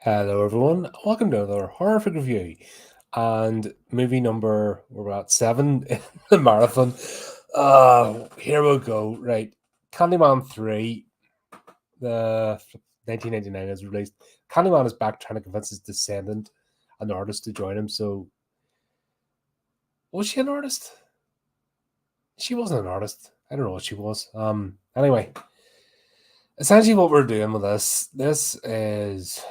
Hello, everyone. Welcome to another horrific review. And movie number, we're at 7 in the marathon. Here we go. Right. Candyman 3, the 1999 is released. Candyman is back trying to convince his descendant, an artist, to join him. So, was she an artist? She wasn't an artist. I don't know what she was. Anyway, essentially what we're doing with this is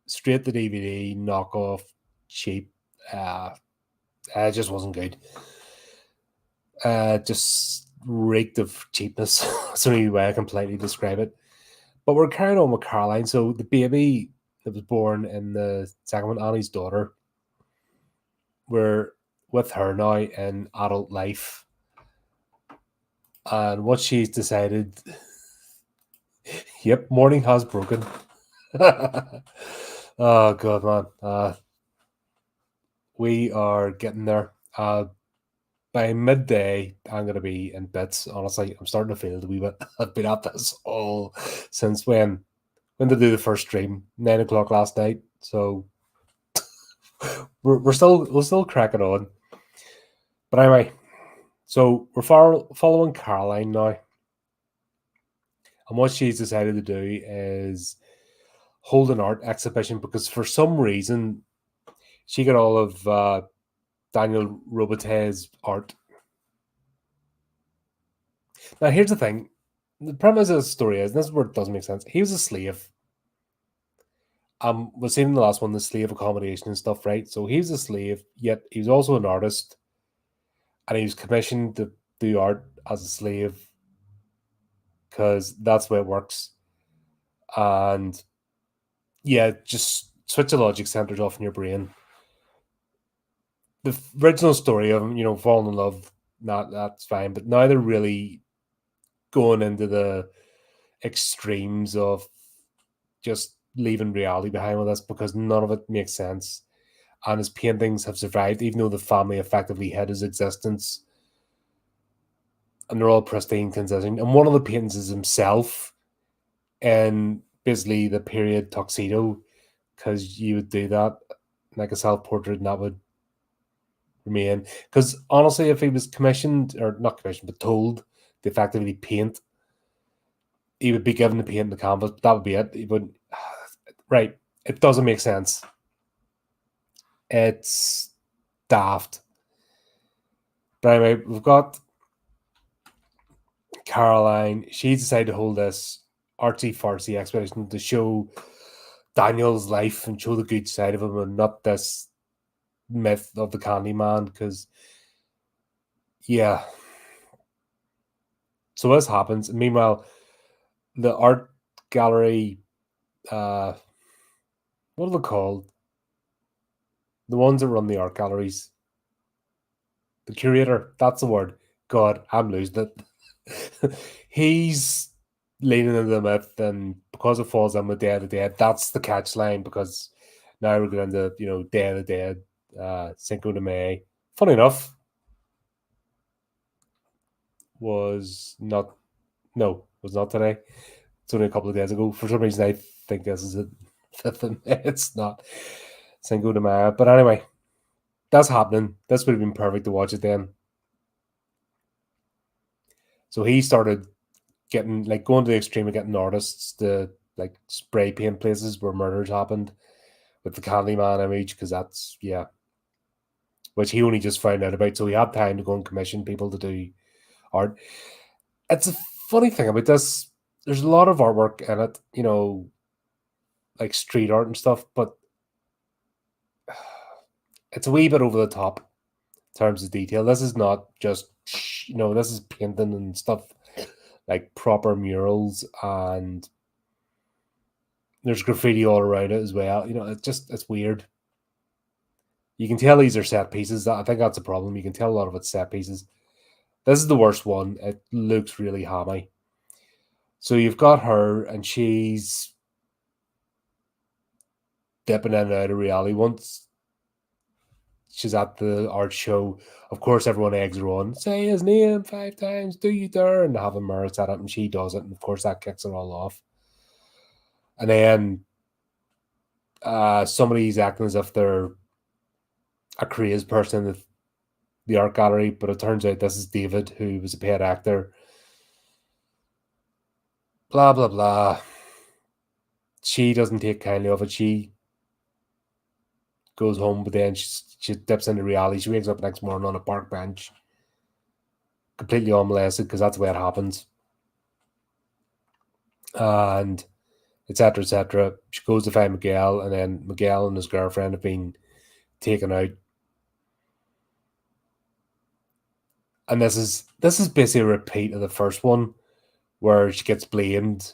straight to DVD, knockoff, cheap. It just wasn't good. Just reeked of cheapness. That's the only way I can politely describe it. But we're carrying on with Caroline. So the baby that was born in the second one, Annie's daughter, we're with her now in adult life. And what she's decided, yep, morning has broken. Oh, God, man. We are getting there. By midday, I'm going to be in bits. Honestly, I'm starting to feel it a wee bit. I've been at this all since when to do the first stream, 9 o'clock last night. So we're still cracking on. But anyway, so we're following Caroline now, and what she's decided to do is hold an art exhibition because for some reason she got all of Daniel Robitaille's art. Now, here's the thing. The premise of the story is, and this is where it doesn't make sense, he was a slave. We've seen in the last one the slave accommodation and stuff, right? So he was a slave, yet he was also an artist, and he was commissioned to do art as a slave because that's the way it works. And yeah, just switch the logic centers off in your brain. The original story of him, falling in love, that's fine, but now they're really going into the extremes of just leaving reality behind with us because none of it makes sense. And his paintings have survived, even though the family effectively hid his existence. And they're all pristine, consistent. And one of the paintings is himself in basically the period tuxedo, because you would do that like a self-portrait and that would remain. Because honestly, if he was commissioned, or not commissioned, but told to effectively paint, he would be given the paint and the canvas, but that would be it. He would, right. It doesn't make sense. It's daft. But anyway, we've got Caroline. She decided to hold this artsy-fartsy expedition to show Daniel's life and show the good side of him and not this myth of the Candyman, because, yeah. So this happens. And meanwhile, the art gallery, what are they called? The ones that run the art galleries. The curator, that's the word. God, I'm losing it. He's leaning into the myth, and because it falls in with Day of the Dead, that's the catch line, because now we're going to, Day of the Dead, Cinco de Mayo. Funny enough, was not today. It's only a couple of days ago. For some reason, I think this is it. 5th of May. It's not Cinco de Mayo. But anyway, that's happening. This would have been perfect to watch it then. So he started going to the extreme of getting artists to spray paint places where murders happened with the Candyman image, because that's, yeah, which he only just found out about. So he had time to go and commission people to do art. It's a funny thing about this. There's a lot of artwork in it, like street art and stuff, but it's a wee bit over the top in terms of detail. This is not just, this is painting and stuff, like proper murals, and there's graffiti all around it as well. It's weird. You can tell these are set pieces. I think that's a problem. You can tell a lot of it's set pieces. This is the worst one. It looks really hammy. So you've got her, and she's dipping in and out of reality. Once she's at the art show, of course, everyone eggs her on. Say his name 5 times, do you dare? And have a mirror set up, and she does it. And of course, that kicks it all off. And then somebody's acting as if they're a crazed person in the art gallery, but it turns out this is David, who was a paid actor. Blah, blah, blah. She doesn't take kindly of it. She goes home, but then she dips into reality. She wakes up the next morning on a park bench, completely unmolested, because that's the way it happens. And etc. etc. She goes to find Miguel, and then Miguel and his girlfriend have been taken out. And this is basically a repeat of the first one, where she gets blamed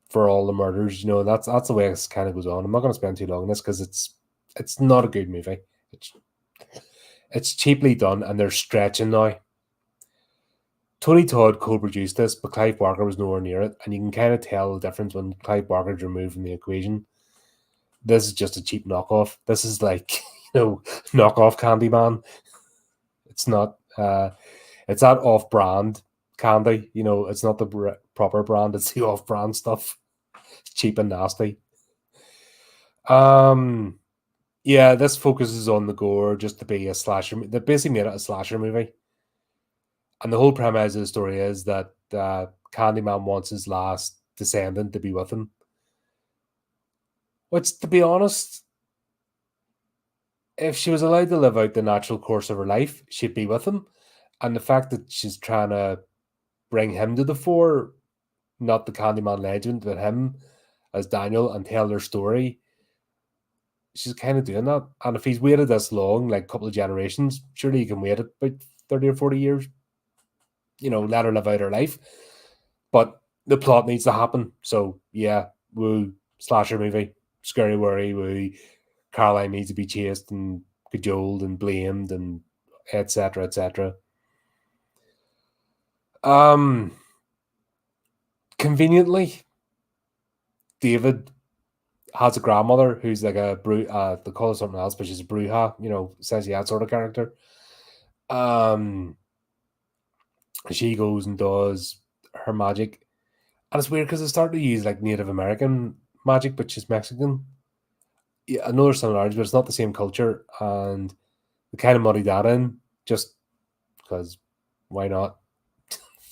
for all the murders. You know, that's the way it kind of goes on. I'm not going to spend too long on this because it's not a good movie. It's cheaply done, and they're stretching now. Tony Todd co-produced this, but Clive Barker was nowhere near it, and you can kind of tell the difference when Clive Barker's removed from the equation. This is just a cheap knockoff. This is like, knockoff Candyman. It's not. It's that off-brand candy. It's not the proper brand. It's the off-brand stuff. It's cheap and nasty. Yeah, this focuses on the gore just to be a slasher. They basically made it a slasher movie. And the whole premise of the story is that Candyman wants his last descendant to be with him. Which, to be honest, if she was allowed to live out the natural course of her life, she'd be with him. And the fact that she's trying to bring him to the fore, not the Candyman legend, but him as Daniel, and tell their story, she's kind of doing that. And if he's waited this long, like a couple of generations, surely he can wait about 30 or 40 years. Let her live out her life. But the plot needs to happen. So, yeah, woo, slasher movie, scary worry, woo. Caroline needs to be chased and cajoled and blamed and etc. etc. Conveniently, David has a grandmother who's like a they call her something else, but she's a bruja, essentially that sort of character. She goes and does her magic, and it's weird because they started to use like Native American magic, but she's Mexican. Yeah, I know there's similarities, but it's not the same culture, and they kind of muddy that in just because why not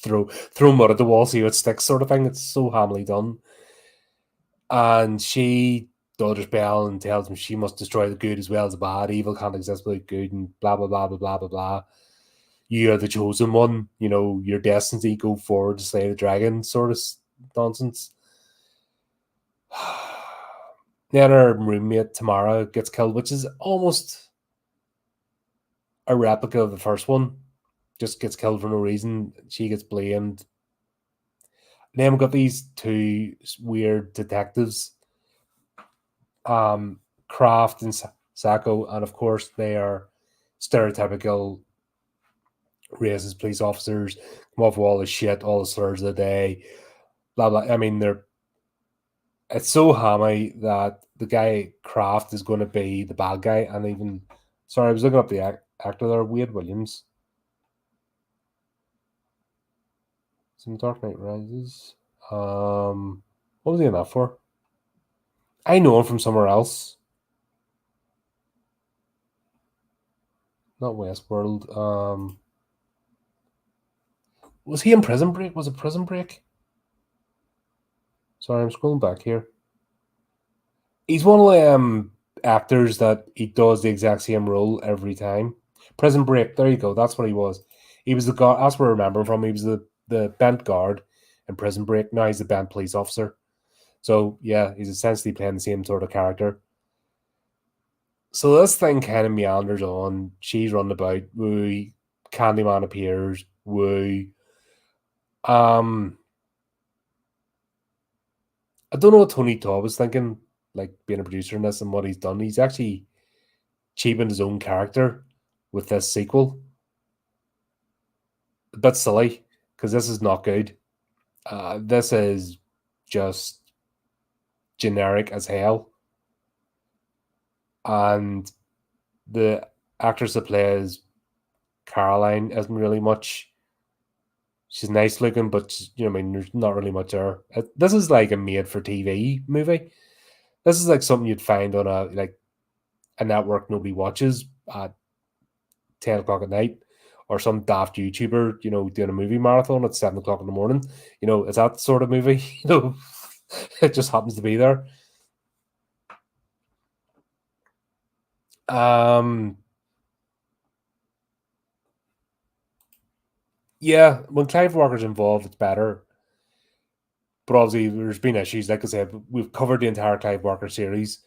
throw mud at the wall, see what sticks, sort of thing. It's so hamily done. And she dodges Bell and tells him she must destroy the good as well as the bad. Evil can't exist without good, and blah blah blah blah blah blah blah. You are the chosen one. Your destiny. Go forward to slay the dragon. Sort of nonsense. Then her roommate Tamara gets killed, which is almost a replica of the first one. Just gets killed for no reason. She gets blamed. And then we've got these two weird detectives, Kraft and Sacco, and of course they are stereotypical racist police officers, come off with all the shit, all the slurs of the day, blah blah. I mean, it's so hammy that the guy Kraft is going to be the bad guy, and even I was looking up the actor there, Wade Williams. It's in Dark Knight Rises. What was he in that for? I know him from somewhere else. Not Westworld. Was he in Prison Break? Was it Prison Break? Sorry, I'm scrolling back here. He's one of the actors that he does the exact same role every time. Prison Break, there you go. That's what he was. He was the guard. That's where I remember him from. He was the bent guard in Prison Break. Now he's the bent police officer. So yeah, he's essentially playing the same sort of character. So this thing kind of meanders on. She's running about. Woo. Candyman appears. Woo. I don't know what Tony Todd was thinking, like being a producer in this and what he's done. He's actually cheapened his own character with this sequel. A bit silly, because this is not good. This is just generic as hell. And the actress that plays Caroline isn't really much. She's nice looking, but there's not really much there. This is like a made for TV movie. This is like something you'd find on a network nobody watches at 10 o'clock at night, or some daft YouTuber, doing a movie marathon at 7 o'clock in the morning. It's that sort of movie. It just happens to be there. Yeah, when Clive Walker's involved, it's better. But obviously, there's been issues. Like I said, we've covered the entire Clive Walker series,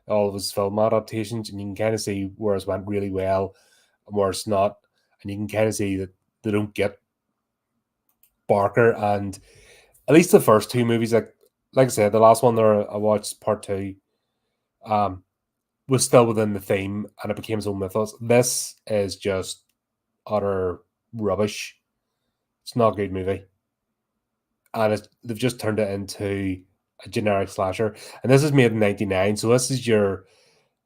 all of his film adaptations, and you can kind of see where it's went really well and where it's not. And you can kind of see that they don't get Barker. And at least the first two movies, like I said, the last one there I watched, part two, was still within the theme, and it became its own mythos. This is just utter rubbish. It's not a good movie, and they've just turned it into a generic slasher. And this is made in '99, so this is your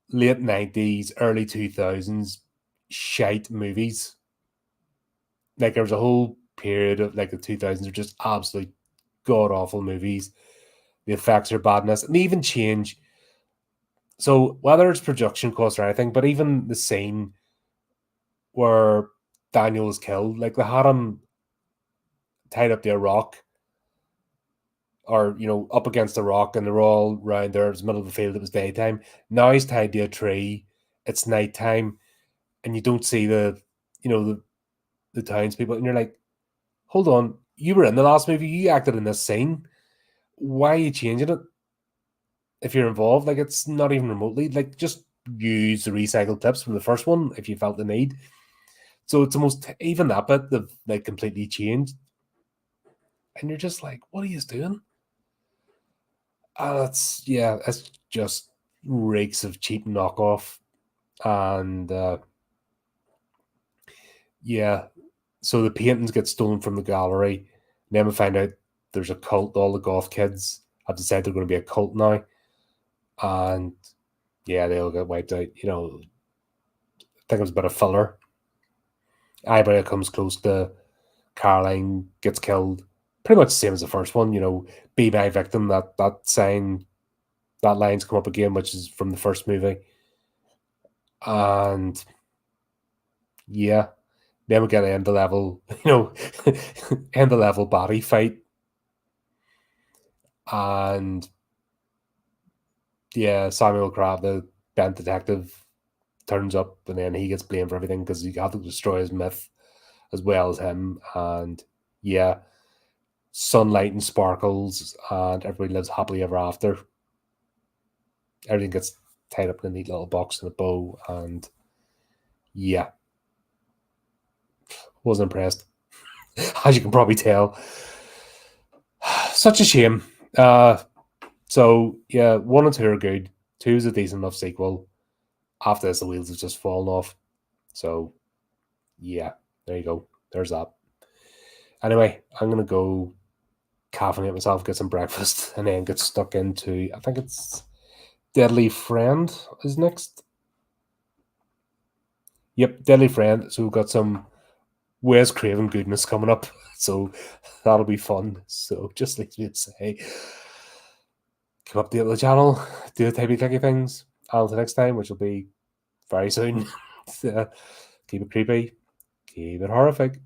late '90s, early 2000s shite movies. Like, there was a whole period of like the 2000s are just absolute god awful movies. The effects are badness, and they even change. So whether it's production cost or anything, but even the scene where Daniel was killed, like they had him tied up to a rock, or up against a rock, and they're all round there. It was the middle of the field. It was daytime. Now he's tied to a tree. It's nighttime, and you don't see the townspeople, and you're like, hold on, you were in the last movie. You acted in this scene. Why are you changing it? If you're involved, like, it's not even remotely, like, just use the recycled clips from the first one if you felt the need. So it's almost, even that bit, they've like completely changed, and you're just like, what are you doing? It's just reeks of cheap knockoff. And so the paintings get stolen from the gallery, and then we find out there's a cult. All the goth kids have decided they're going to be a cult now, and they all get wiped out. I think it was a bit of filler. Anybody that comes close to Caroline gets killed. Pretty much the same as the first one. Be my victim. That sign, that line's come up again, which is from the first movie. And then we get an end of level, end of level body fight. And Samuel Crab, the bent detective, turns up, and then he gets blamed for everything because you have to destroy his myth as well as him. And sunlight and sparkles, and everybody lives happily ever after. Everything gets tied up in a neat little box in a bow, and wasn't impressed, as you can probably tell. Such a shame. So 1 and 2 are good. 2 is a decent enough sequel. After this, the wheels have just fallen off. So there you go. There's that. Anyway, I'm gonna go caffeinate myself, get some breakfast, and then get stuck into, I think it's Deadly Friend is next. Yep, Deadly Friend. So we've got some Wes Craven goodness coming up. So that'll be fun. So just leaves me to say, keep updated the channel, do the typey clicky things. Until next time, which will be very soon. Keep it creepy, keep it horrific.